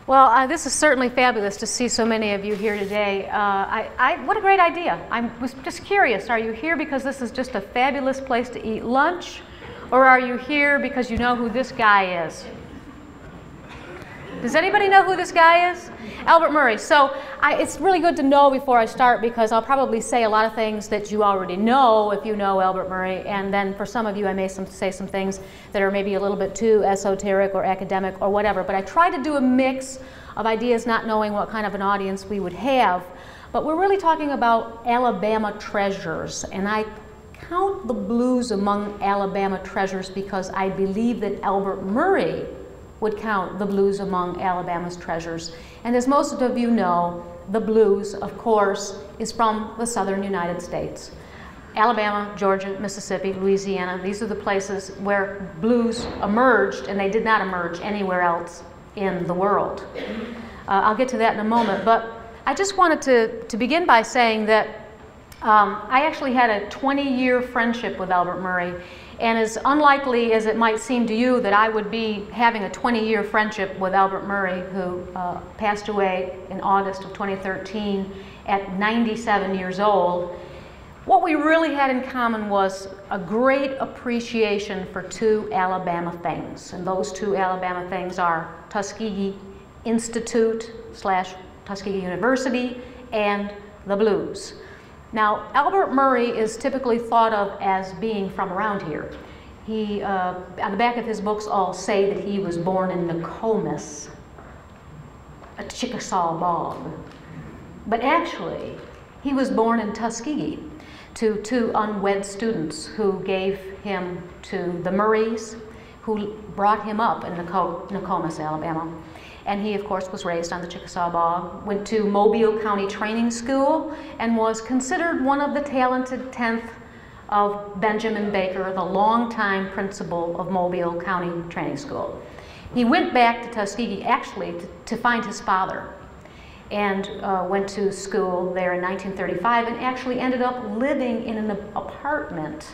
Well, this is certainly fabulous to see so many of you here today. What a great idea. I was just curious, are you here because this is just a fabulous place to eat lunch, or are you here because you know who this guy is? Does anybody know who this guy is? Albert Murray. So it's really good to know before I start, because I'll probably say a lot of things that you already know if you know Albert Murray, and then for some of you I may say some things that are maybe a little bit too esoteric or academic or whatever. But I try to do a mix of ideas, not knowing what kind of an audience we would have. But we're really talking about Alabama treasures, and I count the blues among Alabama treasures because I believe that Albert Murray would count the blues among Alabama's treasures. And as most of you know, the blues, of course, is from the southern United States. Alabama, Georgia, Mississippi, Louisiana, these are the places where blues emerged, and they did not emerge anywhere else in the world. I'll get to that in a moment, but I just wanted to begin by saying that I actually had a 20-year friendship with Albert Murray. And as unlikely as it might seem to you that I would be having a 20-year friendship with Albert Murray, who passed away in August of 2013 at 97 years old, what we really had in common was a great appreciation for two Alabama things. And those two Alabama things are Tuskegee Institute / Tuskegee University and the blues. Now, Albert Murray is typically thought of as being from around here. He, on the back of his books, all say that he was born in Nokomis, a Chickasaw bog. But actually, he was born in Tuskegee to two unwed students who gave him to the Murrays, who brought him up in Nokomis, Alabama. And he, of course, was raised on the Chickasaw Bog, went to Mobile County Training School, and was considered one of the talented 10th of Benjamin Baker, the longtime principal of Mobile County Training School. He went back to Tuskegee, actually, to find his father, and went to school there in 1935, and actually ended up living in an apartment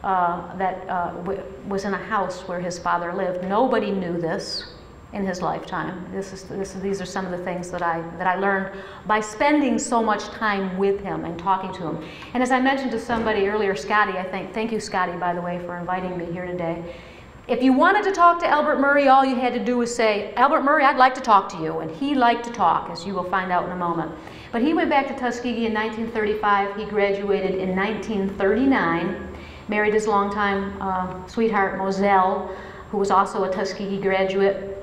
that was in a house where his father lived. Nobody knew this in his lifetime. These are some of the things that I learned by spending so much time with him and talking to him. And as I mentioned to somebody earlier, Scotty, I think, thank you Scotty, by the way, for inviting me here today. If you wanted to talk to Albert Murray, all you had to do was say, Albert Murray, I'd like to talk to you. And he liked to talk, as you will find out in a moment. But he went back to Tuskegee in 1935. He graduated in 1939, married his longtime sweetheart, Moselle, who was also a Tuskegee graduate.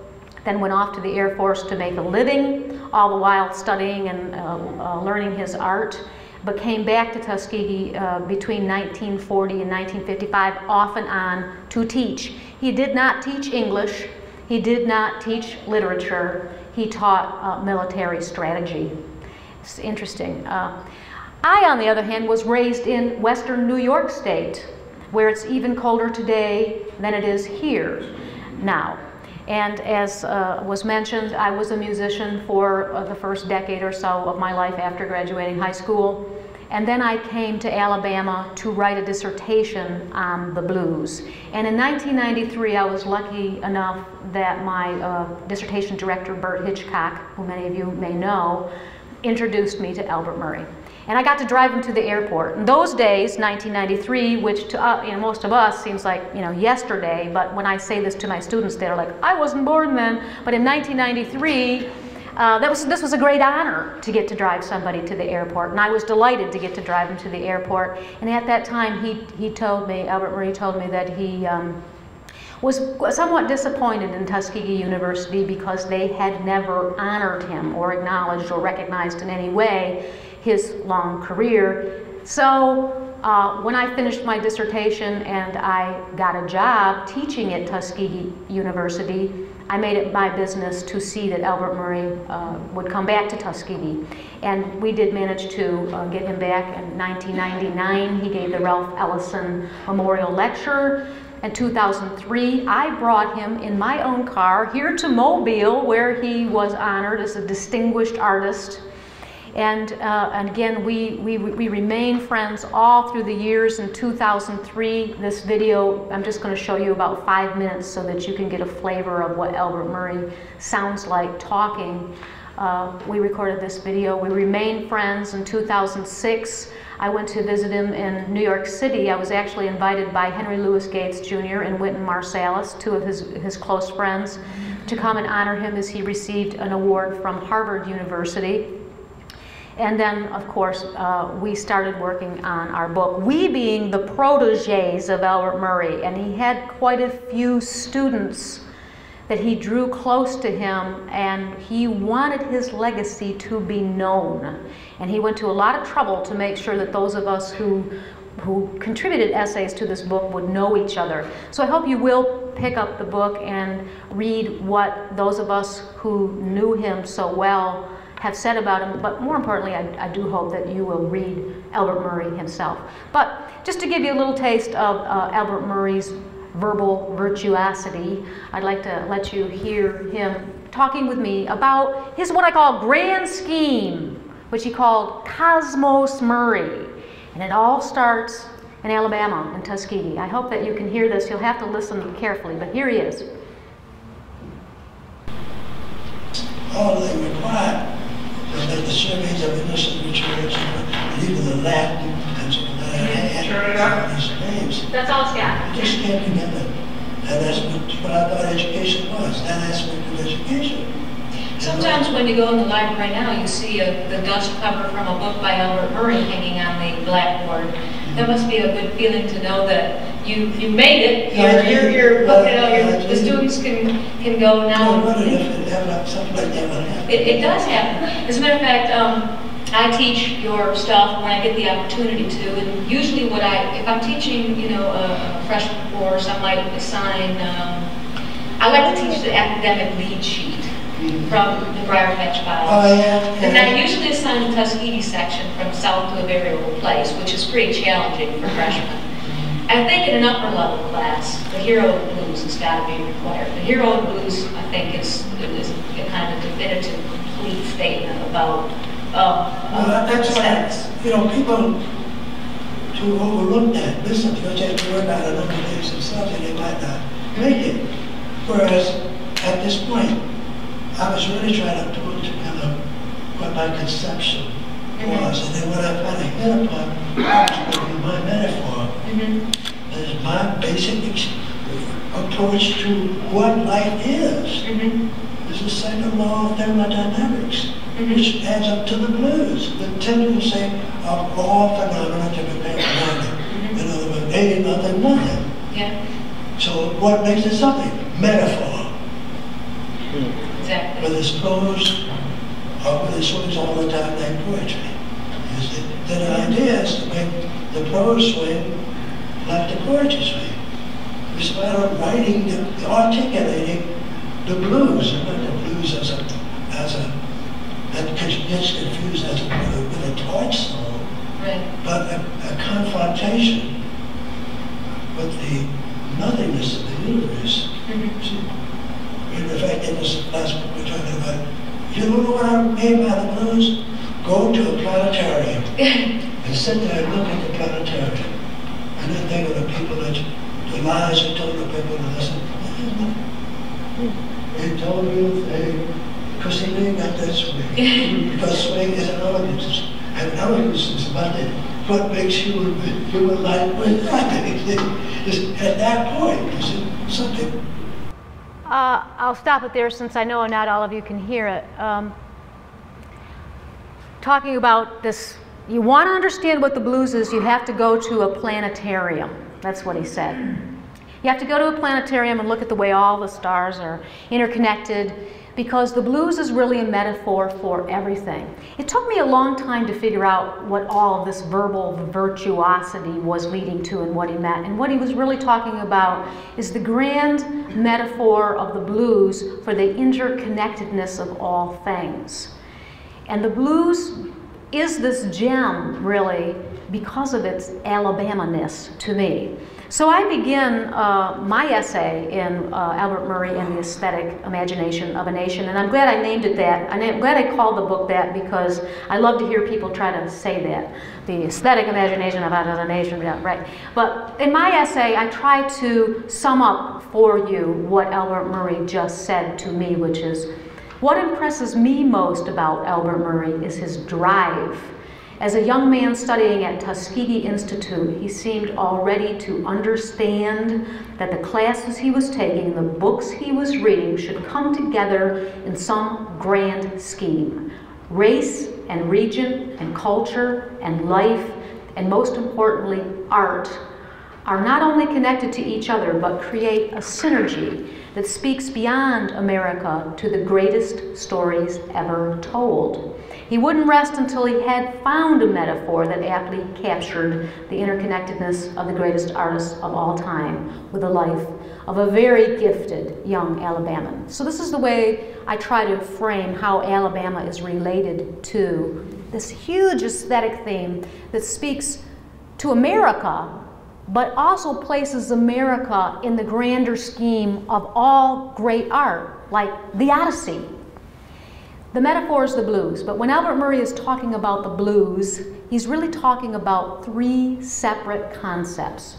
Then went off to the Air Force to make a living, all the while studying and learning his art, but came back to Tuskegee between 1940 and 1955, off and on, to teach. He did not teach English. He did not teach literature. He taught military strategy. It's interesting. I, on the other hand, was raised in western New York State, where it's even colder today than it is here now. And as was mentioned, I was a musician for the first decade or so of my life after graduating high school. And then I came to Alabama to write a dissertation on the blues. And in 1993, I was lucky enough that my dissertation director, Bert Hitchcock, who many of you may know, introduced me to Albert Murray. And I got to drive him to the airport. In those days, 1993, which to most of us seems like yesterday, but when I say this to my students, they're like, I wasn't born then. But in 1993, this was a great honor to get to drive somebody to the airport, and I was delighted to get to drive him to the airport. And at that time, he told me, Albert Murray told me that he was somewhat disappointed in Tuskegee University because they had never honored him or acknowledged or recognized in any way his long career. So when I finished my dissertation and I got a job teaching at Tuskegee University, I made it my business to see that Albert Murray would come back to Tuskegee. And we did manage to get him back in 1999. He gave the Ralph Ellison Memorial Lecture. In 2003, I brought him in my own car here to Mobile, where he was honored as a distinguished artist. And again, we remain friends all through the years. In 2003, this video, I'm just going to show you about 5 minutes so that you can get a flavor of what Albert Murray sounds like talking. We recorded this video. We remain friends. In 2006, I went to visit him in New York City. I was actually invited by Henry Louis Gates Jr. and Wynton Marsalis, two of his close friends, to come and honor him as he received an award from Harvard University. And then, of course, we started working on our book, we being the proteges of Albert Murray, and he had quite a few students that he drew close to him, and he wanted his legacy to be known. And he went to a lot of trouble to make sure that those of us who contributed essays to this book would know each other. So I hope you will pick up the book and read what those of us who knew him so well have said about him, but more importantly, I do hope that you will read Albert Murray himself. But just to give you a little taste of Albert Murray's verbal virtuosity, I'd like to let you hear him talking with me about his what I call grand scheme, which he called Cosmos Murray. And it all starts in Alabama, in Tuskegee. I hope that you can hear this. You'll have to listen carefully, but here he is. All they required was that the surveys of innocent returns, and even the Latin, these names. That's all it's got. You just can't remember. And that's what I thought education was, that aspect of education. Sometimes when you go in the library now, you see the dust cover from a book by Albert Murray hanging on the blackboard. That must be a good feeling to know that you made it. Your book, the students can go now. I wondered if it happened, something like that would happen. It does happen. As a matter of fact, I teach your stuff when I get the opportunity to, and usually if I'm teaching, a freshman course, I might assign, I like to teach the academic lead sheet from the Briar Patch Files. Oh, yeah. And I usually assign the Tuskegee section from South to a Variable Place, which is pretty challenging for freshmen. I think in an upper level class, the Hero of the Blues has got to be required. The Hero of the Blues, I think, is a kind of definitive, complete statement about that's why, people to overlook that, listen, because they have to work out a number of things themselves and they might not make it. Whereas, at this point, I was really trying to put together what my conception was, and then when I finally hit upon my metaphor, that is my basic approach to what life is. It's the second law of thermodynamics, which adds up to the blues, the tendency of all phenomena to become random. In other words, A, nothing, nothing. Yeah. So what makes it something? Metaphor. Exactly. Whether it's prose or whether it swings all the time like poetry. Then the idea is to make the prose swing like the poetry swing. It's a matter of writing, articulating the blues, and not the blues that gets confused as with a torch song, right. But a confrontation with the nothingness of the universe. In fact, in this last book we're talking about, you don't know what I mean by the blues? Go to a planetarium and sit there and look at the planetarium. And then think of the people the lies you told the people to listen. He told you because he knew about that swing. Because swing is an elegance. And elegance is about what makes human life worth anything. At that point, you see, something. I'll stop it there since I know not all of you can hear it. Talking about this, you want to understand what the blues is, you have to go to a planetarium. That's what he said. You have to go to a planetarium and look at the way all the stars are interconnected, because the blues is really a metaphor for everything. It took me a long time to figure out what all of this verbal virtuosity was leading to and what he meant. And what he was really talking about is the grand metaphor of the blues for the interconnectedness of all things. And the blues is this gem really because of its Alabama-ness to me. So I begin my essay in Albert Murray and the Aesthetic Imagination of a Nation, and I'm glad I named it that. I'm glad I called the book that because I love to hear people try to say that. The Aesthetic Imagination of a Nation, yeah, right. But in my essay, I try to sum up for you what Albert Murray just said to me, which is, what impresses me most about Albert Murray is his drive. As a young man studying at Tuskegee Institute, he seemed already to understand that the classes he was taking, the books he was reading, should come together in some grand scheme. Race and region and culture and life, and most importantly, art, are not only connected to each other, but create a synergy that speaks beyond America to the greatest stories ever told. He wouldn't rest until he had found a metaphor that aptly captured the interconnectedness of the greatest artists of all time with the life of a very gifted young Alabaman. So this is the way I try to frame how Alabama is related to this huge aesthetic theme that speaks to America, but also places America in the grander scheme of all great art, like the Odyssey. The metaphor is the blues, but when Albert Murray is talking about the blues, he's really talking about three separate concepts.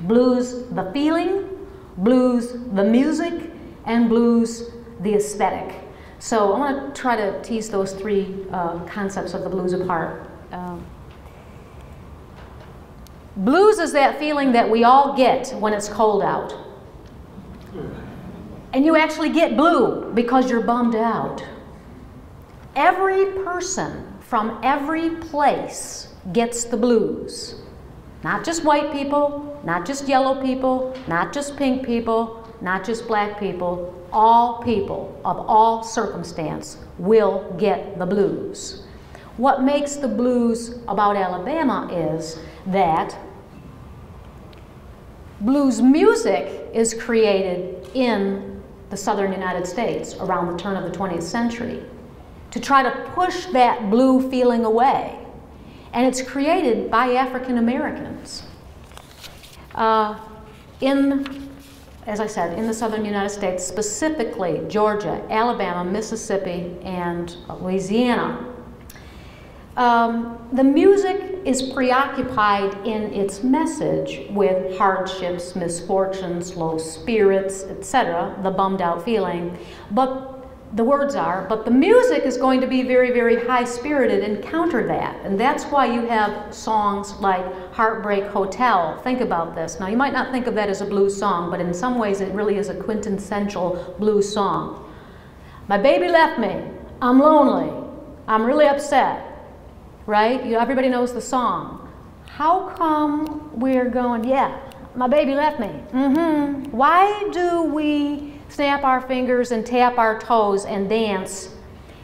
Blues, the feeling, blues, the music, and blues, the aesthetic. So I want to try to tease those three concepts of the blues apart. Blues is that feeling that we all get when it's cold out. And you actually get blue because you're bummed out. Every person from every place gets the blues. Not just white people, not just yellow people, not just pink people, not just black people. All people of all circumstance will get the blues. What makes the blues about Alabama is that blues music is created in the southern United States around the turn of the 20th century to try to push that blue feeling away. And it's created by African Americans. As I said, in the southern United States, specifically Georgia, Alabama, Mississippi, and Louisiana. The music is preoccupied in its message with hardships, misfortunes, low spirits, etc., the bummed out feeling. But the words are, but the music is going to be very, very high-spirited and counter that. And that's why you have songs like Heartbreak Hotel. Think about this. Now, you might not think of that as a blues song, but in some ways it really is a quintessential blues song. My baby left me. I'm lonely. I'm really upset. Right? Everybody knows the song. How come we're going, yeah, my baby left me? Why do we snap our fingers and tap our toes and dance?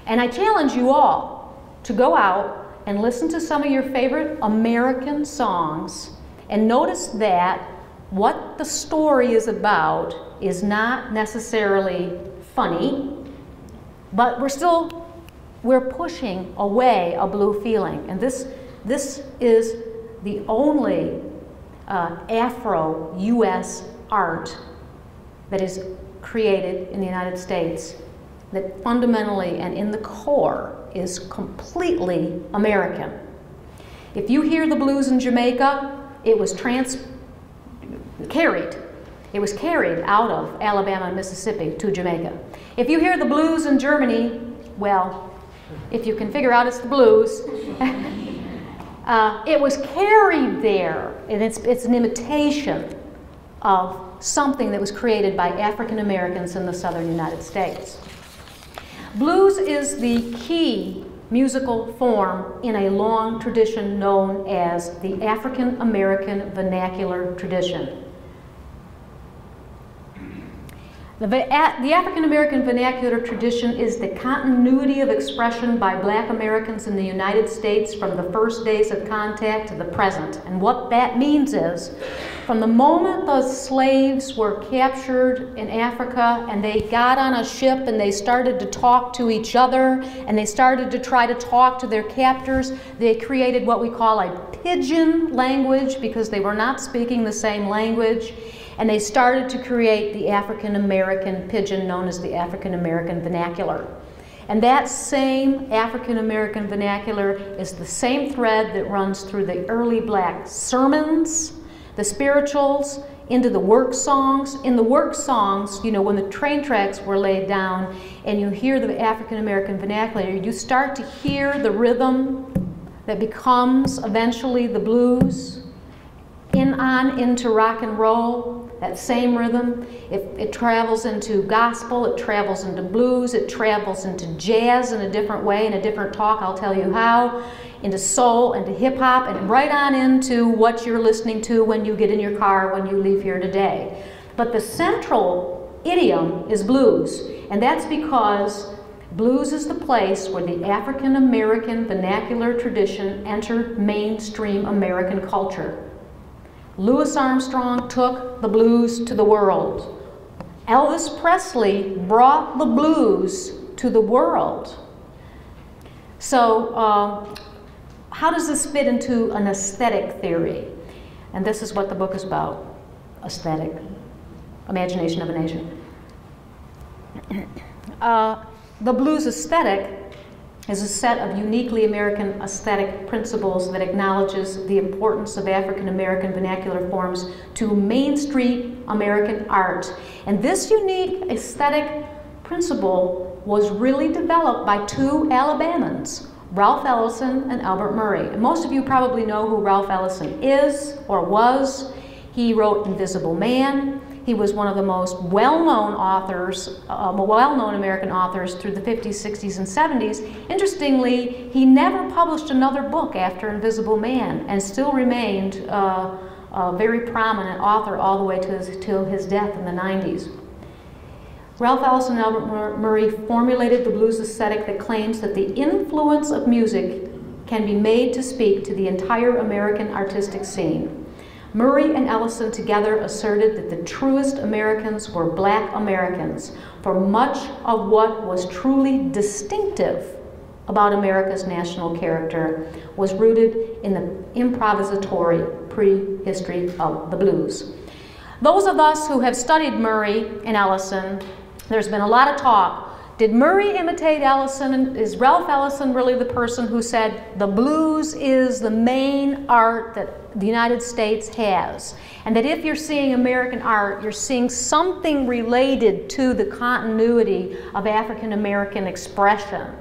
And I challenge you all to go out and listen to some of your favorite American songs and notice that what the story is about is not necessarily funny, but we're pushing away a blue feeling. And this is the only Afro-US art that is created in the United States that fundamentally and in the core is completely American. If you hear the blues in Jamaica, it was carried out of Alabama and Mississippi to Jamaica. If you hear the blues in Germany, well, if you can figure out it's the blues, it was carried there, and it's an imitation of something that was created by African Americans in the southern United States. Blues is the key musical form in a long tradition known as the African American vernacular tradition. The African American vernacular tradition is the continuity of expression by Black Americans in the United States from the first days of contact to the present. And what that means is, From the moment the slaves were captured in Africa and they got on a ship and they started to talk to each other and they started to try to talk to their captors, they created what we call a pidgin language because they were not speaking the same language. And they started to create the African American pidgin known as the African American vernacular. And that same African American vernacular is the same thread that runs through the early black sermons, the spirituals, into the work songs. In the work songs, you know, when the train tracks were laid down and you hear the African American vernacular, you start to hear the rhythm that becomes eventually the blues, into rock and roll, that same rhythm. It travels into gospel, it travels into blues, it travels into jazz in a different way, in a different talk, I'll tell you how, into soul, into hip hop, and right on into what you're listening to when you get in your car when you leave here today. But the central idiom is blues, and that's because blues is the place where the African American vernacular tradition entered mainstream American culture. Louis Armstrong took the blues to the world. Elvis Presley brought the blues to the world. So how does this fit into an aesthetic theory? And this is what the book is about, aesthetic, imagination of a nation. The blues aesthetic is a set of uniquely American aesthetic principles that acknowledges the importance of African American vernacular forms to mainstream American art. And this unique aesthetic principle was really developed by two Alabamans, Ralph Ellison and Albert Murray. And most of you probably know who Ralph Ellison is or was. He wrote Invisible Man. He was one of the most well-known authors, well-known American authors through the 50s, 60s, and 70s. Interestingly, he never published another book after Invisible Man and still remained a very prominent author all the way till his death in the 90s. Ralph Ellison and Albert Murray formulated the blues aesthetic that claims that the influence of music can be made to speak to the entire American artistic scene. Murray and Ellison together asserted that the truest Americans were black Americans, for much of what was truly distinctive about America's national character was rooted in the improvisatory prehistory of the blues. Those of us who have studied Murray and Ellison, there's been a lot of talk. Did Murray imitate Ellison? Is Ralph Ellison really the person who said the blues is the main art that the United States has? And that if you're seeing American art, you're seeing something related to the continuity of African American expression.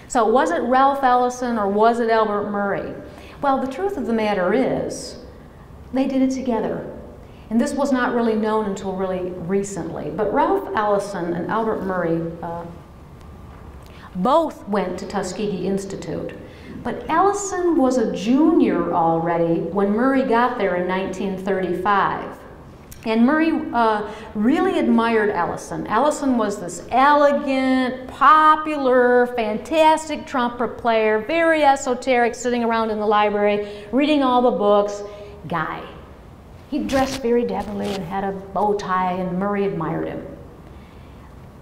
So was it Ralph Ellison or was it Albert Murray? Well, the truth of the matter is they did it together. And this was not really known until really recently. But Ralph Ellison and Albert Murray both went to Tuskegee Institute. But Ellison was a junior already when Murray got there in 1935. And Murray really admired Ellison. Ellison was this elegant, popular, fantastic trumpet player, very esoteric, sitting around in the library, reading all the books guy. He dressed very devilly and had a bow tie, and Murray admired him.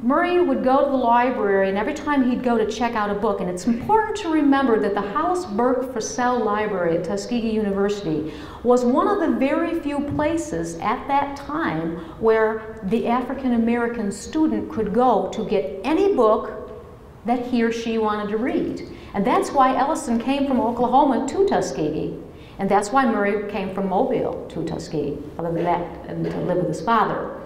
Murray would go to the library, and every time he'd go to check out a book, and it's important to remember that the House Burke Fussell Library at Tuskegee University was one of the very few places at that time where the African American student could go to get any book that he or she wanted to read. And that's why Ellison came from Oklahoma to Tuskegee. And that's why Murray came from Mobile to Tuskegee, other than that, and to live with his father.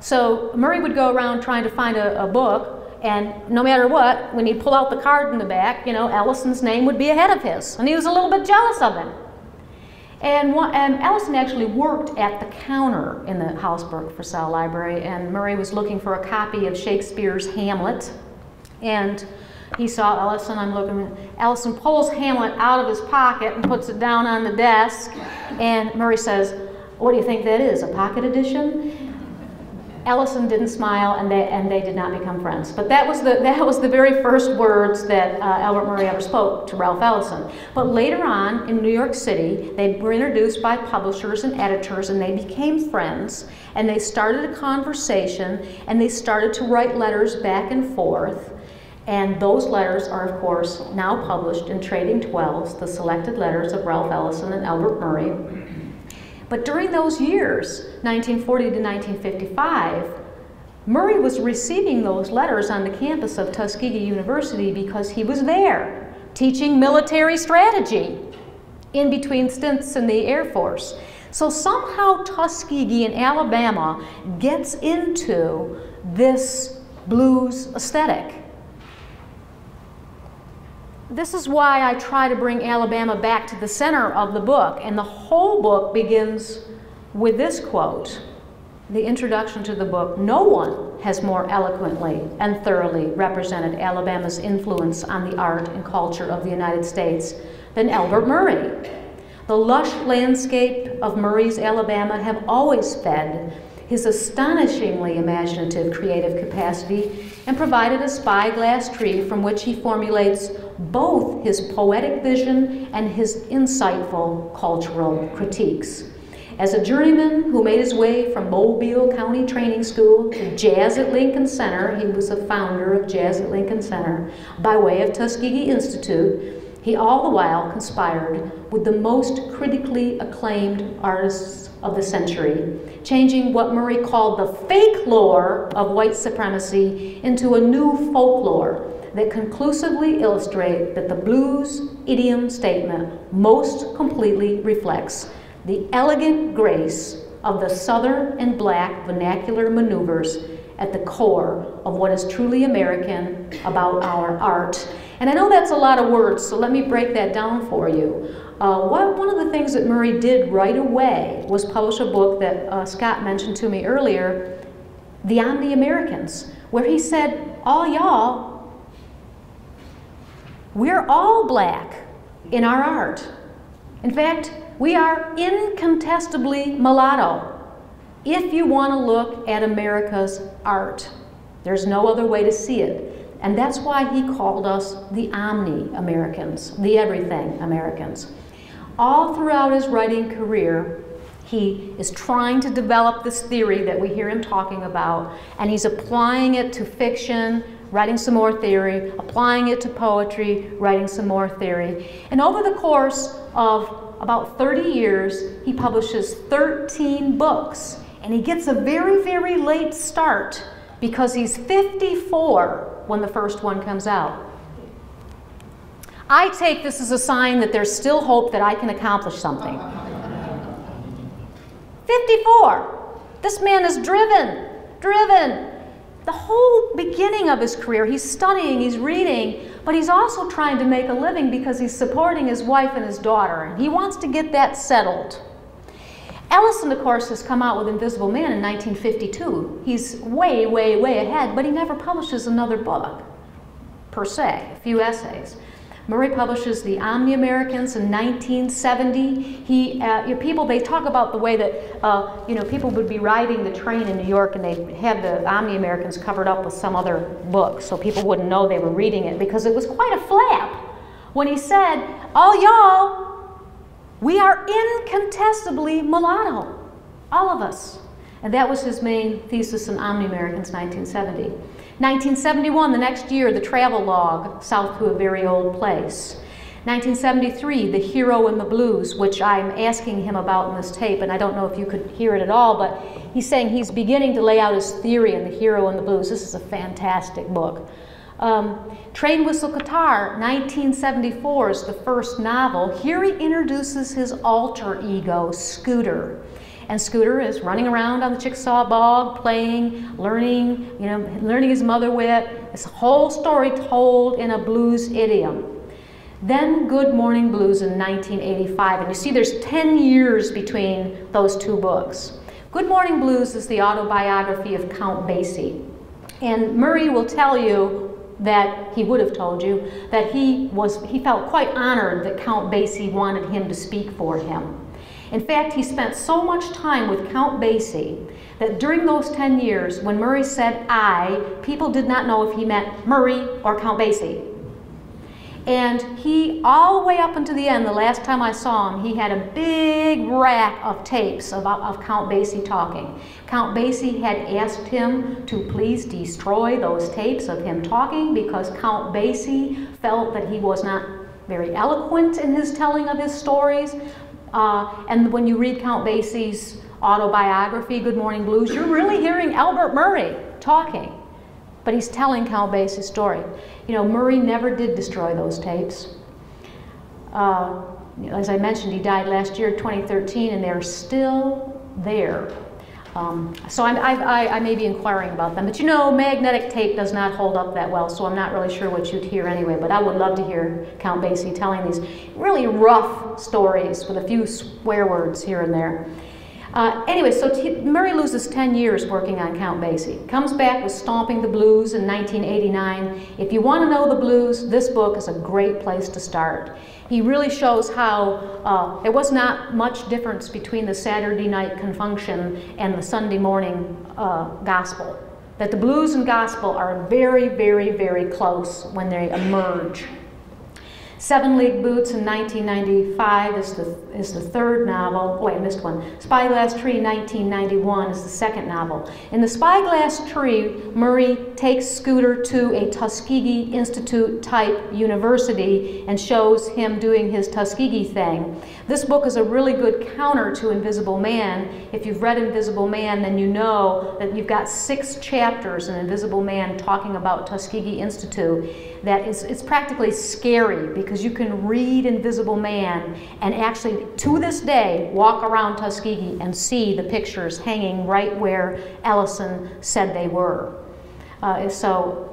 So Murray would go around trying to find a book, and no matter what, when he'd pull out the card in the back, you know, Ellison's name would be ahead of his, and he was a little bit jealous of him. And Ellison actually worked at the counter in the House Burke Fussell Library, and Murray was looking for a copy of Shakespeare's Hamlet, and he saw Ellison. Ellison pulls Hamlet out of his pocket and puts it down on the desk, and Murray says, "What do you think that is, a pocket edition?" Ellison didn't smile, and they did not become friends. But that was the very first words that Albert Murray ever spoke to Ralph Ellison. But later on, in New York City, they were introduced by publishers and editors, and they became friends, and they started a conversation, and they started to write letters back and forth. And those letters are, of course, now published in Trading Twelves, the selected letters of Ralph Ellison and Albert Murray. But during those years, 1940 to 1955, Murray was receiving those letters on the campus of Tuskegee University because he was there teaching military strategy in between stints in the Air Force. So somehow Tuskegee in Alabama gets into this blues aesthetic. This is why I try to bring Alabama back to the center of the book, and the whole book begins with this quote, the introduction to the book. No one has more eloquently and thoroughly represented Alabama's influence on the art and culture of the United States than Albert Murray. The lush landscape of Murray's Alabama have always fed his astonishingly imaginative creative capacity and provided a spyglass tree from which he formulates both his poetic vision and his insightful cultural critiques. As a journeyman who made his way from Mobile County Training School to Jazz at Lincoln Center, he was a founder of Jazz at Lincoln Center, by way of Tuskegee Institute, he all the while conspired with the most critically acclaimed artists of the century, changing what Murray called the fake lore of white supremacy into a new folklore that conclusively illustrate that the blues idiom statement most completely reflects the elegant grace of the Southern and Black vernacular maneuvers at the core of what is truly American about our art. And I know that's a lot of words, so let me break that down for you. One of the things that Murray did right away was publish a book that Scott mentioned to me earlier, The Omni-Americans, where he said, all y'all, we're all black in our art. In fact, we are incontestably mulatto if you want to look at America's art. There's no other way to see it. And that's why he called us the Omni-Americans, the everything Americans. All throughout his writing career, he is trying to develop this theory that we hear him talking about, and he's applying it to fiction, writing some more theory, applying it to poetry, writing some more theory. And over the course of about 30 years, he publishes 13 books. And he gets a very, very late start because he's 54 when the first one comes out. I take this as a sign that there's still hope that I can accomplish something. 54! This man is driven. The whole beginning of his career, he's studying, he's reading, but he's also trying to make a living because he's supporting his wife and his daughter, and he wants to get that settled. Ellison, of course, has come out with Invisible Man in 1952. He's way, way, way ahead, but he never publishes another book, per se, a few essays. Murray publishes The Omni-Americans in 1970. People, they talk about the way that people would be riding the train in New York and they'd have the Omni-Americans covered up with some other book so people wouldn't know they were reading it, because it was quite a flap when he said, all y'all, we are incontestably mulatto, all of us. And that was his main thesis in Omni-Americans, 1970. 1971, the next year, the travelogue, South to a Very Old Place. 1973, The Hero and the Blues, which I'm asking him about in this tape, and I don't know if you could hear it at all, but he's saying he's beginning to lay out his theory in The Hero and the Blues. This is a fantastic book. Train Whistle Qatar, 1974 is the first novel. Here he introduces his alter ego, Scooter. And Scooter is running around on the Chickasaw Bog, playing, learning his mother wit. This whole story told in a blues idiom. Then Good Morning Blues in 1985. And you see there's 10 years between those two books. Good Morning Blues is the autobiography of Count Basie. And Murray will tell you that he would have told you that he felt quite honored that Count Basie wanted him to speak for him. In fact, he spent so much time with Count Basie that during those 10 years, when Murray said I, people did not know if he meant Murray or Count Basie. And he, all the way up until the end, the last time I saw him, he had a big rack of tapes of Count Basie talking. Count Basie had asked him to please destroy those tapes of him talking because Count Basie felt that he was not very eloquent in his telling of his stories. And when you read Count Basie's autobiography, Good Morning Blues, you're really hearing Albert Murray talking. But he's telling Count Basie's story. You know, Murray never did destroy those tapes. As I mentioned, he died last year, 2013, and they're still there. So I may be inquiring about them. But you know, magnetic tape does not hold up that well, so I'm not really sure what you'd hear anyway. But I would love to hear Count Basie telling these really rough stories with a few swear words here and there. Anyway, so Murray loses 10 years working on Count Basie. Comes back with Stomping the Blues in 1989. If you want to know the blues, this book is a great place to start. He really shows how there was not much difference between the Saturday night confunction and the Sunday morning gospel. That the blues and gospel are very, very, very close when they emerge. Seven League Boots in 1995 is the third novel. Oh, wait, I missed one. Spyglass Tree 1991 is the second novel. In the Spyglass Tree, Murray takes Scooter to a Tuskegee Institute type university and shows him doing his Tuskegee thing. This book is a really good counter to Invisible Man. If you've read Invisible Man, then you know that you've got 6 chapters in Invisible Man talking about Tuskegee Institute. That it's practically scary because you can read Invisible Man and actually, to this day, walk around Tuskegee and see the pictures hanging right where Ellison said they were. So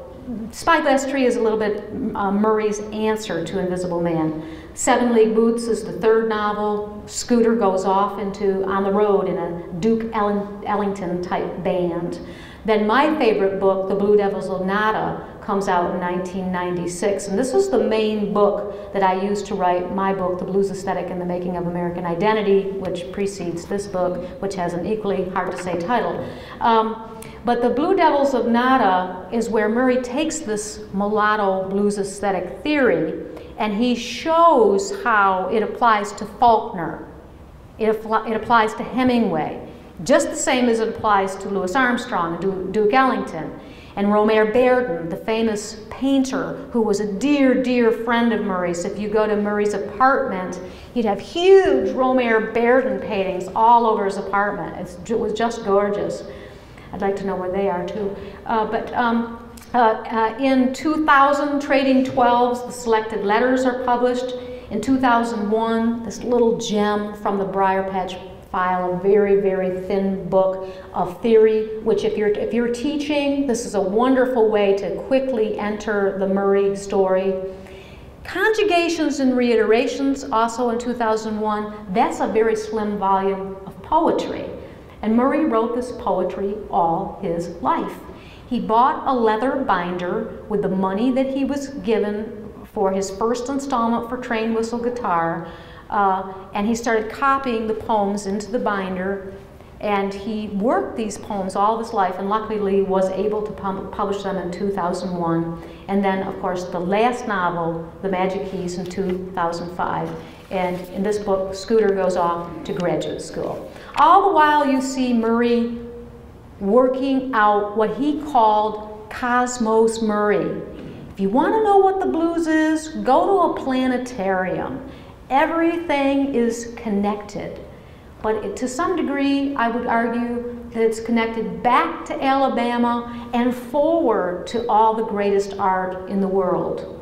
Spyglass Tree is a little bit Murray's answer to Invisible Man. Seven League Boots is the third novel. Scooter goes off on the road in a Duke Ellington type band. Then my favorite book, The Blue Devils of Nada, comes out in 1996. And this was the main book that I used to write my book, The Blues Aesthetic and the Making of American Identity, which precedes this book, which has an equally hard-to-say title. But The Blue Devils of Nada is where Murray takes this mulatto blues aesthetic theory and he shows how it applies to Faulkner. It applies to Hemingway, just the same as it applies to Louis Armstrong and Duke Ellington. And Romare Bairden, the famous painter who was a dear, dear friend of Murray's. If you go to Murray's apartment, he'd have huge Romare Bairden paintings all over his apartment. It was just gorgeous. I'd like to know where they are too. In 2000, Trading 12s, the selected letters are published. In 2001, this little gem from the Briar Patch File, a very, very thin book of theory, which if you're teaching, this is a wonderful way to quickly enter the Murray story. Conjugations and Reiterations, also in 2001, that's a very slim volume of poetry. And Murray wrote this poetry all his life. He bought a leather binder with the money that he was given for his first installment for Train Whistle Guitar, and he started copying the poems into the binder, and he worked these poems all his life and luckily was able to publish them in 2001. And then, of course, the last novel, The Magic Keys, in 2005. And in this book, Scooter goes off to graduate school. All the while you see Murray working out what he called Cosmos Murray. If you want to know what the blues is, go to a planetarium. Everything is connected, but to some degree, I would argue that it's connected back to Alabama and forward to all the greatest art in the world.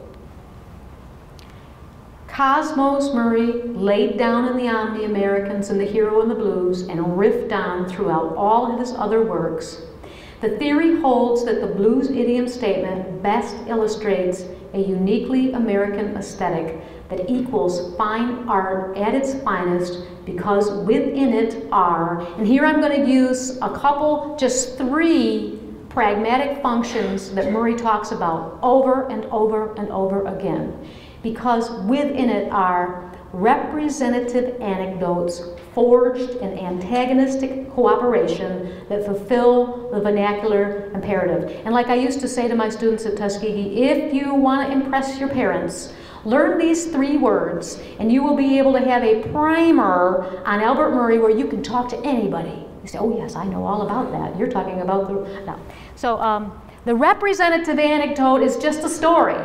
Cosmos Murray laid down in the Omni-Americans and the Hero and the Blues and riffed on throughout all of his other works. The theory holds that the blues idiom statement best illustrates a uniquely American aesthetic that equals fine art at its finest because within it are, and here I'm going to use a couple, just 3 pragmatic functions that Murray talks about over and over and over again. Because within it are representative anecdotes forged in antagonistic cooperation that fulfill the vernacular imperative. And like I used to say to my students at Tuskegee, if you want to impress your parents, learn these 3 words and you will be able to have a primer on Albert Murray where you can talk to anybody. You say, oh yes, I know all about that. You're talking about the... No. So the representative anecdote is just a story.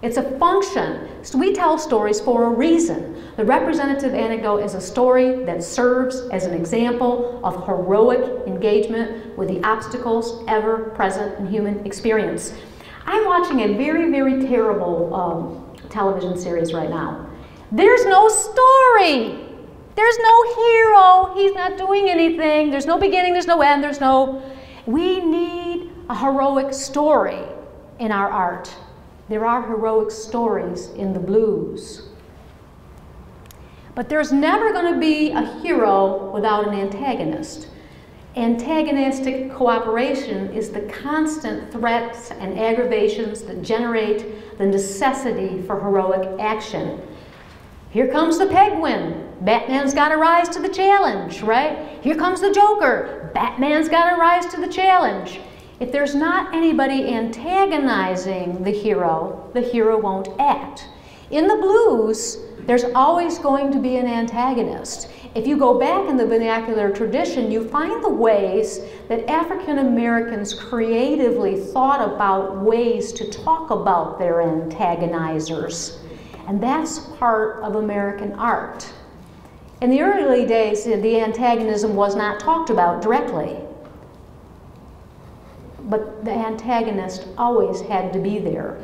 It's a function. So we tell stories for a reason. The representative anecdote is a story that serves as an example of heroic engagement with the obstacles ever present in human experience. I'm watching a very, very terrible television series right now. There's no story. There's no hero. He's not doing anything. There's no beginning, there's no end, there's no... We need a heroic story in our art. There are heroic stories in the blues. But there's never going to be a hero without an antagonist. Antagonistic cooperation is the constant threats and aggravations that generate the necessity for heroic action. Here comes the Penguin. Batman's got to rise to the challenge, right? Here comes the Joker. Batman's got to rise to the challenge. If there's not anybody antagonizing the hero won't act. In the blues, there's always going to be an antagonist. If you go back in the vernacular tradition, you find the ways that African Americans creatively thought about ways to talk about their antagonizers. And that's part of American art. In the early days, the antagonism was not talked about directly. But the antagonist always had to be there.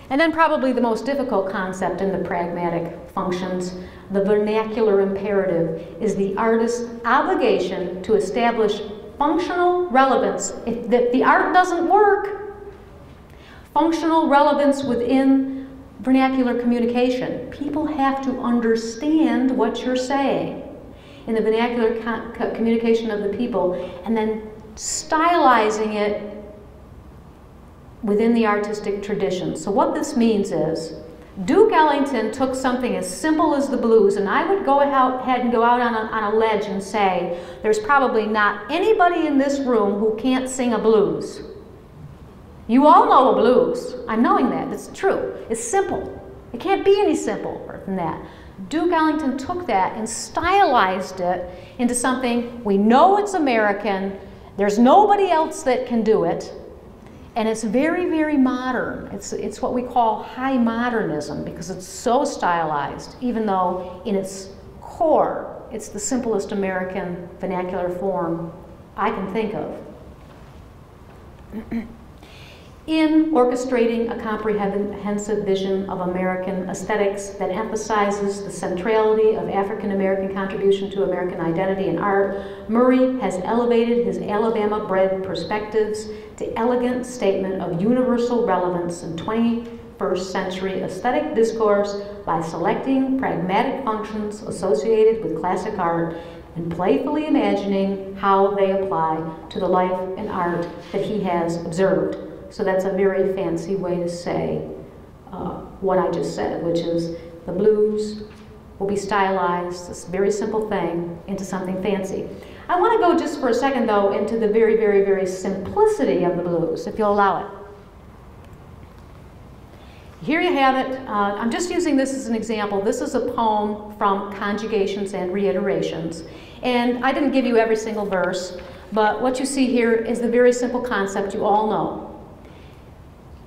And then probably the most difficult concept in the pragmatic functions, the vernacular imperative, is the artist's obligation to establish functional relevance. If the art doesn't work, functional relevance within vernacular communication. People have to understand what you're saying in the vernacular communication of the people, and then stylizing it within the artistic tradition. So what this means is, Duke Ellington took something as simple as the blues, and I would go ahead and go out on a ledge and say, there's probably not anybody in this room who can't sing a blues. You all know a blues. I'm knowing that. It's true. It's simple. It can't be any simpler than that. Duke Ellington took that and stylized it into something we know it's American. There's nobody else that can do it. And it's very, very modern. It's what we call high modernism because it's so stylized, even though in its core, it's the simplest American vernacular form I can think of. In orchestrating a comprehensive vision of American aesthetics that emphasizes the centrality of African American contribution to American identity and art, Murray has elevated his Alabama-bred perspectives to elegant statement of universal relevance in 21st century aesthetic discourse by selecting pragmatic functions associated with classic art and playfully imagining how they apply to the life and art that he has observed. So that's a very fancy way to say what I just said, which is the blues will be stylized, this very simple thing, into something fancy. I want to go just for a second, though, into the very, very, very simplicity of the blues, if you'll allow it. Here you have it. I'm just using this as an example. This is a poem from Conjugations and Reiterations. And I didn't give you every single verse, but what you see here is the very simple concept you all know.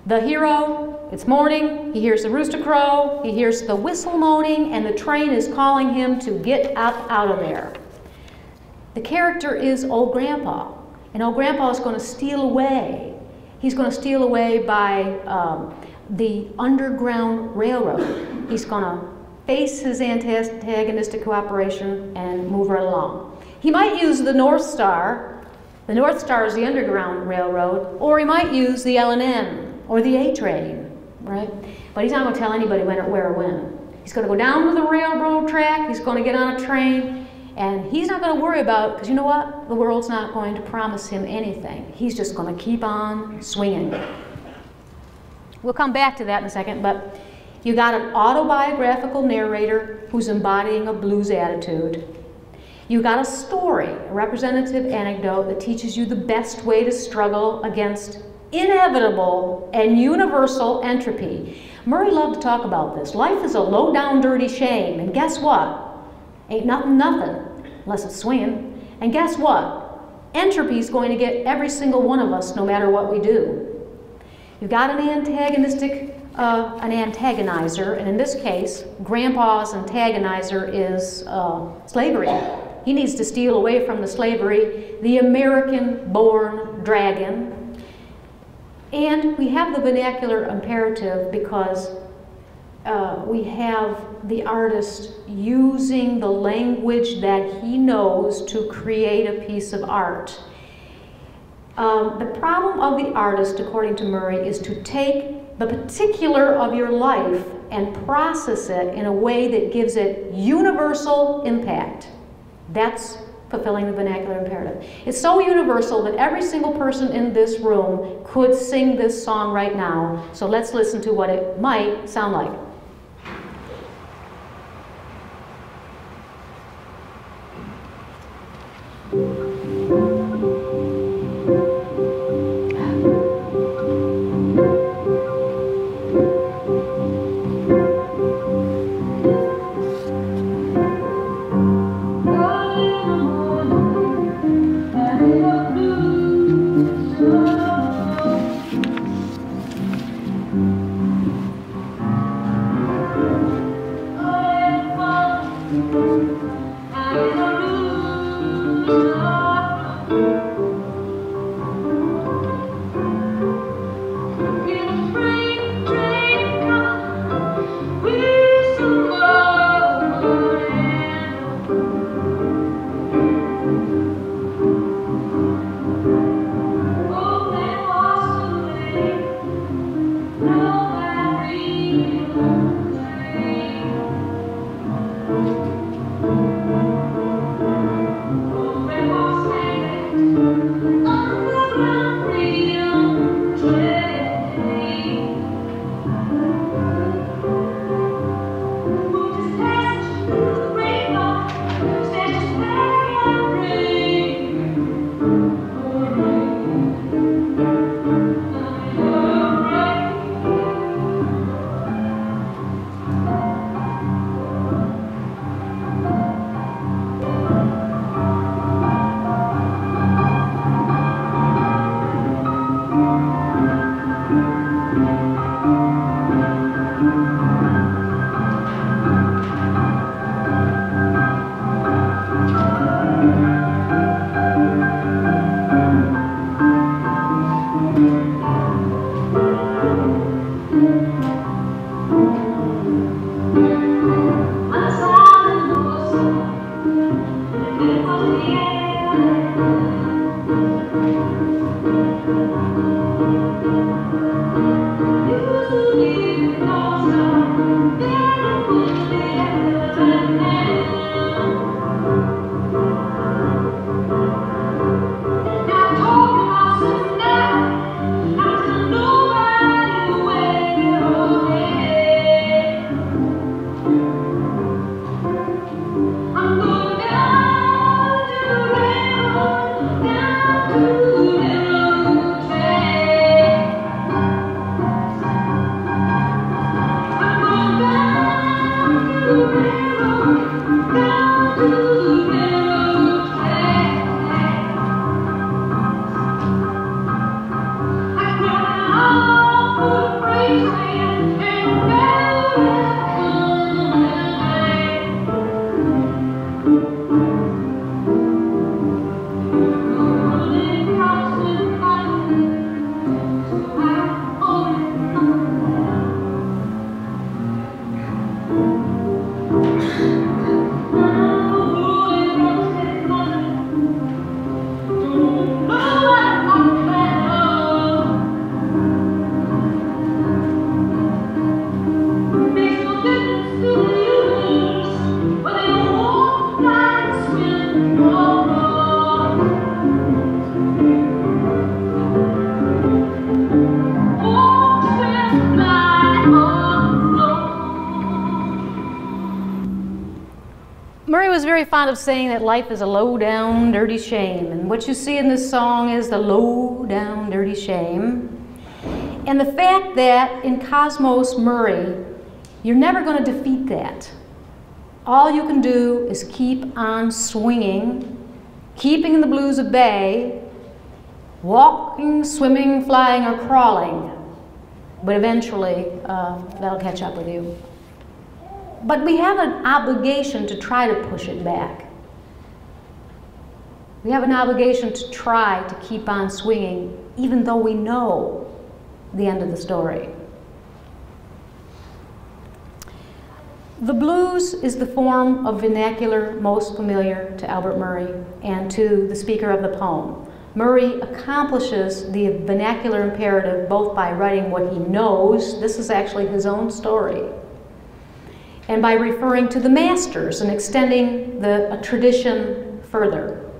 The hero, it's morning, he hears the rooster crow, he hears the whistle moaning, and the train is calling him to get up out of there. The character is Old Grandpa, and Old Grandpa is going to steal away. He's going to steal away by the Underground Railroad. He's going to face his antagonistic cooperation and move right along. He might use the North Star. The North Star is the Underground Railroad, or he might use the L&N. Or the A train, right? But he's not going to tell anybody when or where or when. He's going to go down to the railroad track, he's going to get on a train, and he's not going to worry about, because you know what? The world's not going to promise him anything. He's just going to keep on swinging. We'll come back to that in a second, but You got an autobiographical narrator who's embodying a blues attitude. You got a story, a representative anecdote that teaches you the best way to struggle against inevitable and universal entropy. Murray loved to talk about this. Life is a low-down, dirty shame, and guess what? Ain't nothing, unless it's swinging. And guess what? Entropy is going to get every single one of us, no matter what we do. You've got an antagonizer, and in this case, Grandpa's antagonizer is slavery. He needs to steal away from the slavery, the American-born dragon. And we have the vernacular imperative because we have the artist using the language that he knows to create a piece of art. The problem of the artist, according to Murray, is to take the particular of your life and process it in a way that gives it universal impact. That's fulfilling the vernacular imperative. It's so universal that every single person in this room could sing this song right now. So let's listen to what it might sound like. Murray was very fond of saying that life is a low-down, dirty shame. And what you see in this song is the low-down, dirty shame. And the fact that in Cosmos Murray, you're never going to defeat that. All you can do is keep on swinging, keeping the blues at bay, walking, swimming, flying, or crawling. But eventually, that'll catch up with you. But we have an obligation to try to push it back. We have an obligation to try to keep on swinging, even though we know the end of the story. The blues is the form of vernacular most familiar to Albert Murray and to the speaker of the poem. Murray accomplishes the vernacular imperative both by writing what he knows, this is actually his own story, and by referring to the masters and extending a tradition further.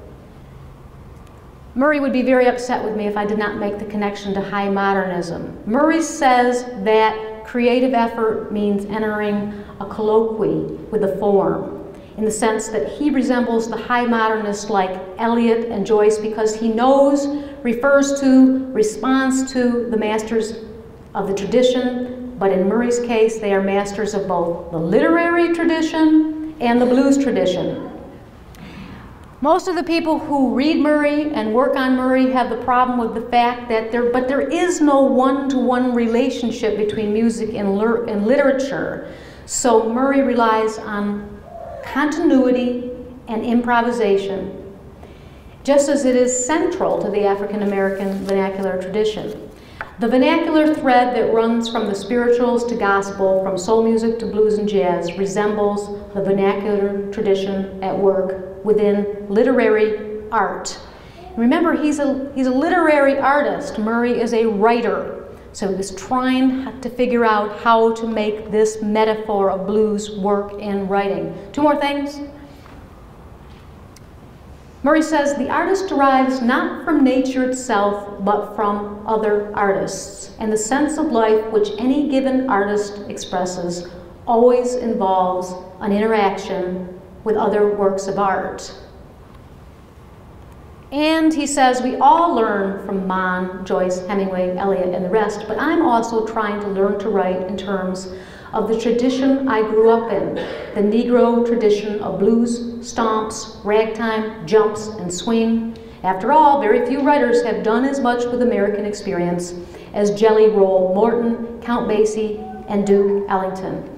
Murray would be very upset with me if I did not make the connection to high modernism. Murray says that creative effort means entering a colloquy with the form, in the sense that he resembles the high modernists like Eliot and Joyce because he knows, refers to, responds to the masters of the tradition, but in Murray's case, they are masters of both the literary tradition and the blues tradition. Most of the people who read Murray and work on Murray have the problem with the fact that there is no one-to-one relationship between music and literature. So Murray relies on continuity and improvisation, just as it is central to the African American vernacular tradition. The vernacular thread that runs from the spirituals to gospel, from soul music to blues and jazz, resembles the vernacular tradition at work within literary art. Remember, he's a literary artist. Murray is a writer. So he was trying to figure out how to make this metaphor of blues work in writing. Two more things. Murray says, the artist derives not from nature itself, but from other artists. And the sense of life which any given artist expresses always involves an interaction with other works of art. And he says, we all learn from Mann, Joyce, Hemingway, Eliot, and the rest, but I'm also trying to learn to write in terms of the tradition I grew up in, the Negro tradition of blues, stomps, ragtime, jumps, and swing. After all, very few writers have done as much with American experience as Jelly Roll Morton, Count Basie, and Duke Ellington.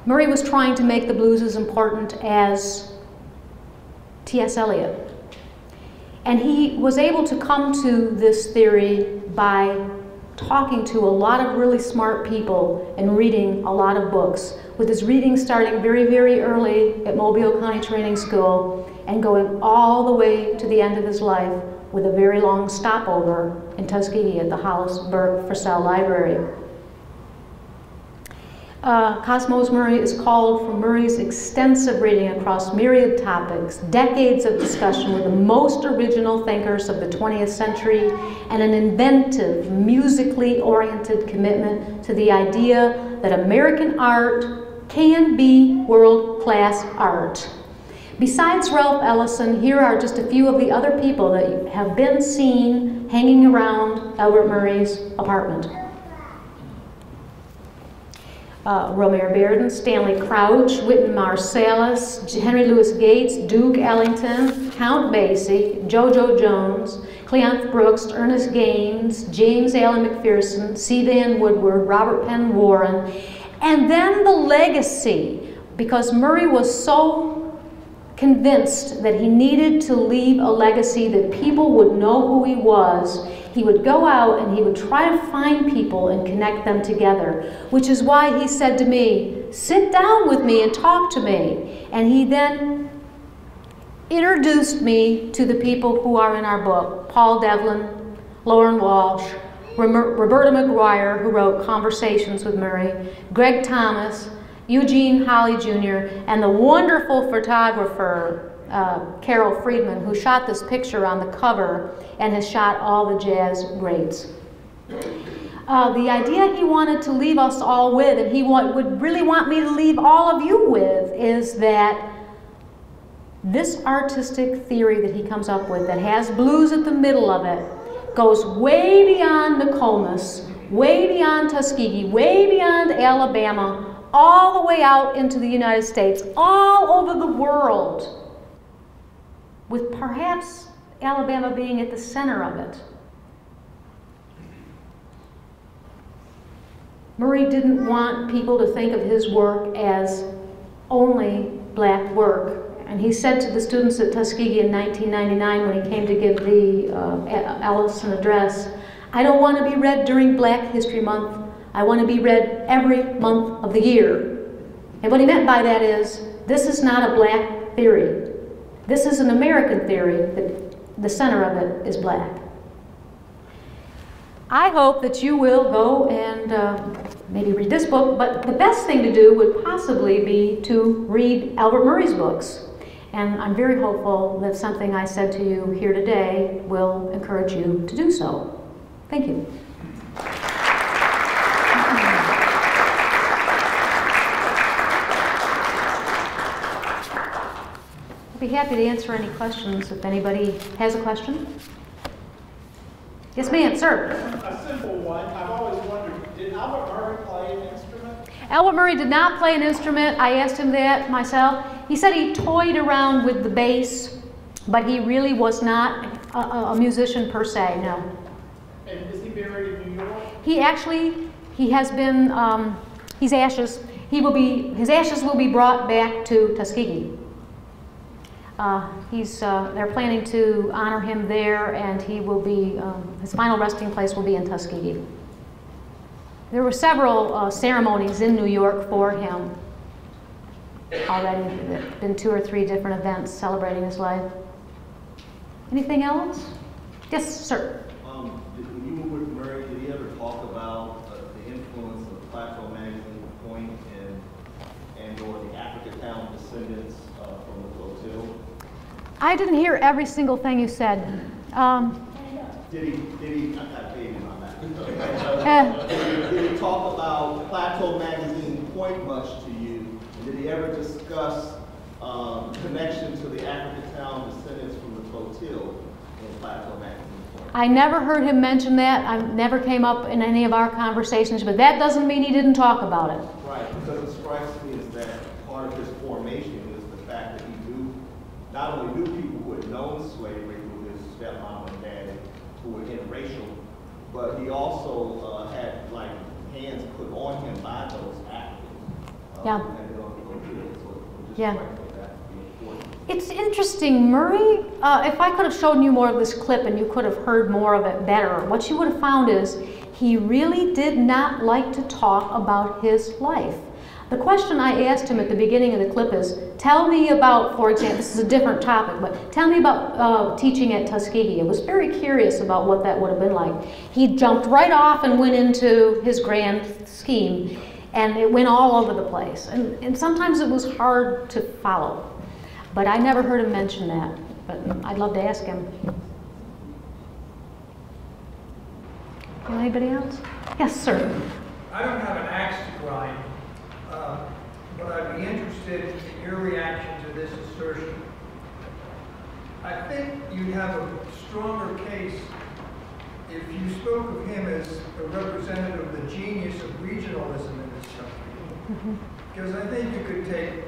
Murray was trying to make the blues as important as T.S. Eliot. And he was able to come to this theory by talking to a lot of really smart people and reading a lot of books, with his reading starting very, very early at Mobile County Training School and going all the way to the end of his life with a very long stopover in Tuskegee at the Hollisburg Purcell Library. Cosmos Murray is called from Murray's extensive reading across myriad topics, decades of discussion with the most original thinkers of the 20th century, and an inventive, musically oriented commitment to the idea that American art can be world-class art. Besides Ralph Ellison, here are just a few of the other people that have been seen hanging around Albert Murray's apartment. Romare Bearden, Stanley Crouch, Wynton Marsalis, Henry Louis Gates, Duke Ellington, Count Basie, JoJo Jones, Cleanth Brooks, Ernest Gaines, James Allen McPherson, C. Van Woodward, Robert Penn Warren, and then the legacy, because Murray was so convinced that he needed to leave a legacy that people would know who he was. He would go out and he would try to find people and connect them together, which is why he said to me, sit down with me and talk to me. And he then introduced me to the people who are in our book: Paul Devlin, Lauren Walsh, Roberta McGuire, who wrote Conversations with Murray, Greg Thomas, Eugene Holly Jr., and the wonderful photographer Carol Friedman, who shot this picture on the cover and has shot all the jazz greats. The idea he wanted to leave us all with, and he would really want me to leave all of you with, is that this artistic theory that he comes up with that has blues at the middle of it goes way beyond Nokomis, way beyond Tuskegee, way beyond Alabama, all the way out into the United States, all over the world, with perhaps Alabama being at the center of it. Murray didn't want people to think of his work as only black work. And he said to the students at Tuskegee in 1999 when he came to give the Ellison address, "I don't want to be read during Black History Month. I want to be read every month of the year." And what he meant by that is, this is not a black theory. This is an American theory that the center of it is black. I hope that you will go and maybe read this book, but the best thing to do would possibly be to read Albert Murray's books. And I'm very hopeful that something I said to you here today will encourage you to do so. Thank you. I'll be happy to answer any questions if anybody has a question. Yes, ma'am, sir. A simple one. I've always wondered, did Albert Murray play an instrument? Albert Murray did not play an instrument. I asked him that myself. He said he toyed around with the bass, but he really was not a musician per se, no. And is he buried in New York? He has been, he's ashes. His ashes will be brought back to Tuskegee. They're planning to honor him there, and he will be, his final resting place will be in Tuskegee. There were several ceremonies in New York for him already. There have been 2 or 3 different events celebrating his life. Anything else? Yes, sir. When you were with Murray, did he ever talk about the influence of Plateau Magazine, Point, and or the Africatown descendants from the flotilla? I didn't hear every single thing you said. Did he, I got a baby on that. Did he talk about Plateau Magazine Point much to you? And did he ever discuss connection to the Africatown descendants from the flotilla in Plateau Magazine Point? I never heard him mention that. I never came up in any of our conversations, but that doesn't mean he didn't talk about it. Right, because it strikes me as that part of his formation is the fact that he not only knew people who had known slavery, who his stepmom and dad, who were interracial, but he also had like hands put on him by those Africans. Yeah. Yeah. It's interesting, Murray, if I could have shown you more of this clip and you could have heard more of it better, what you would have found is he really did not like to talk about his life. The question I asked him at the beginning of the clip is, tell me about, for example, this is a different topic, but tell me about teaching at Tuskegee. I was very curious about what that would have been like. He jumped right off and went into his grand scheme, and it went all over the place. And sometimes it was hard to follow, but I never heard him mention that, but I'd love to ask him. Anybody else? Yes, sir. I don't have an axe to grind. But I'd be interested in your reaction to this assertion. I think you'd have a stronger case if you spoke of him as a representative of the genius of regionalism in this country. Because I think you could take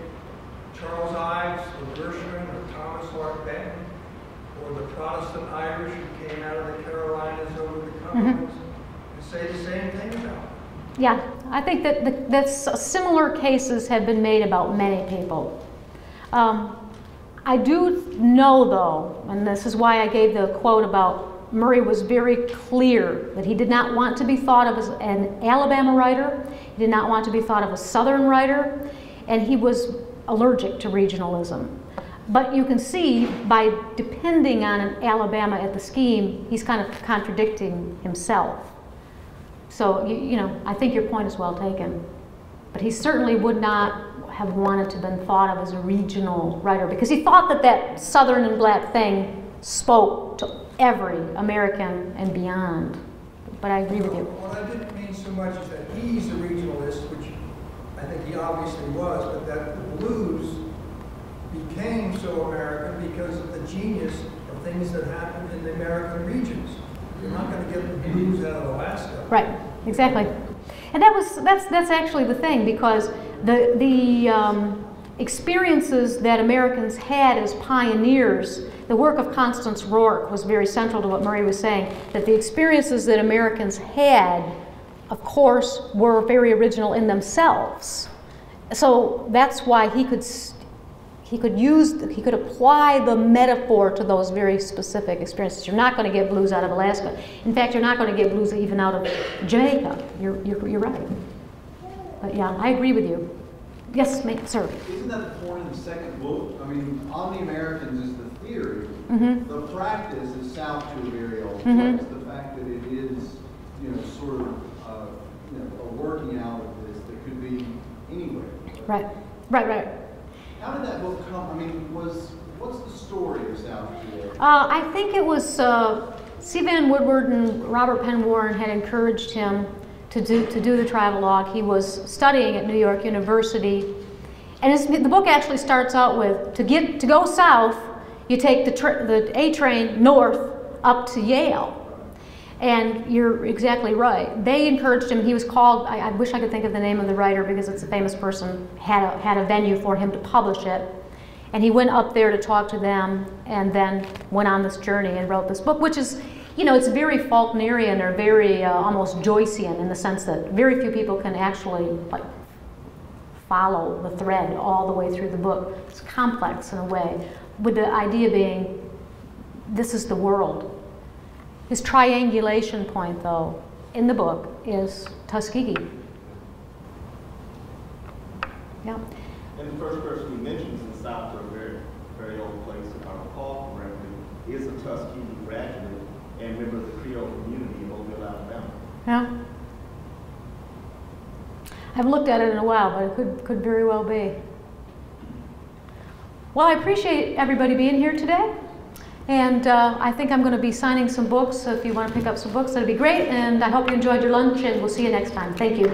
Charles Ives or Gershwin or Thomas Hart Benton or the Protestant Irish who came out of the Carolinas over the Cumberlands and say the same thing about him. Yeah, I think that similar cases have been made about many people. I do know, though, and this is why I gave the quote about Murray was very clear that he did not want to be thought of as an Alabama writer, he did not want to be thought of a Southern writer, and he was allergic to regionalism. But you can see by depending on an Alabama at the scheme, he's kind of contradicting himself. So, you know, I think your point is well taken. But he certainly would not have wanted to have been thought of as a regional writer because he thought that that Southern and black thing spoke to every American and beyond. but I agree with you. What I didn't mean so much is that he's a regionalist, which I think he obviously was, but that the blues became so American because of the genius of things that happened in the American regions. You're not going to get the blues out of Alaska. Right, exactly. And that's actually the thing, because the experiences that Americans had as pioneers, the work of Constance Rourke was very central to what Murray was saying, that the experiences that Americans had, of course, were very original in themselves. So that's why he could apply the metaphor to those very specific experiences. You're not going to get blues out of Alaska. In fact, you're not going to get blues even out of Jamaica. You're right. But yeah, I agree with you. Yes, sir. Isn't that the point in the second book? I mean, On the Americans is the theory. Mm-hmm. The practice is south to a very old Mm-hmm. place. The fact that it is, sort of, a working out of this that could be anywhere. Right. How did that book come? I mean, what's the story of South to? I think it was C. Van Woodward and Robert Penn Warren had encouraged him to do the travelogue. He was studying at New York University, and the book actually starts out with to go south, you take the A train north up to Yale. And you're exactly right. They encouraged him. He was called, I wish I could think of the name of the writer because it's a famous person, had a venue for him to publish it. And he went up there to talk to them and then went on this journey and wrote this book, which is, it's very Faulknerian or very almost Joycean in the sense that very few people can actually follow the thread all the way through the book. It's complex in a way, with the idea being this is the world. His triangulation point, though, in the book is Tuskegee. Yeah. And the first person he mentions in South to a very, very old place, if I recall correctly, is a Tuskegee graduate and member of the Creole community in Mobile, Alabama. Yeah. I haven't looked at it in a while, but it could very well be. Well, I appreciate everybody being here today. And I think I'm going to be signing some books, so if you want to pick up some books, that'd be great. And I hope you enjoyed your lunch, and we'll see you next time. Thank you.